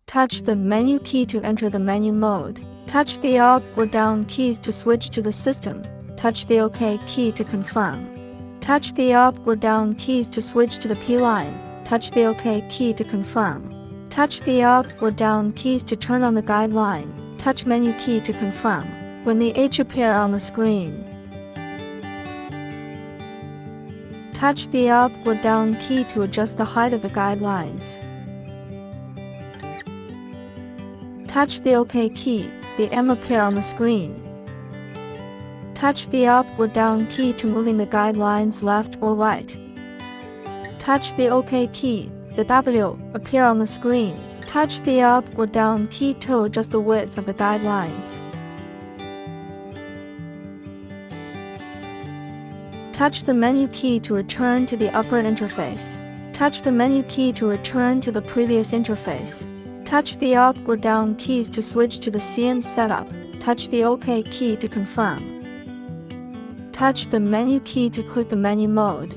Touch the menu key to enter the menu mode. Touch the up or down keys to switch to the system. Touch the OK key to confirm. Touch the up or down keys to switch to the P line. Touch the OK key to confirm. Touch the up or down keys to turn on the guideline. Touch menu key to confirm. When the H appear on the screen, touch the up or down key to adjust the height of the guidelines. Touch the OK key, the M appear on the screen. Touch the up or down key to moving the guidelines left or right. Touch the OK key, the W appear on the screen. Touch the up or down key to adjust the width of the guidelines. Touch the menu key to return to the upper interface. Touch the menu key to return to the previous interface. Touch the up or down keys to switch to the CM setup. Touch the OK key to confirm. Touch the menu key to quit the menu mode.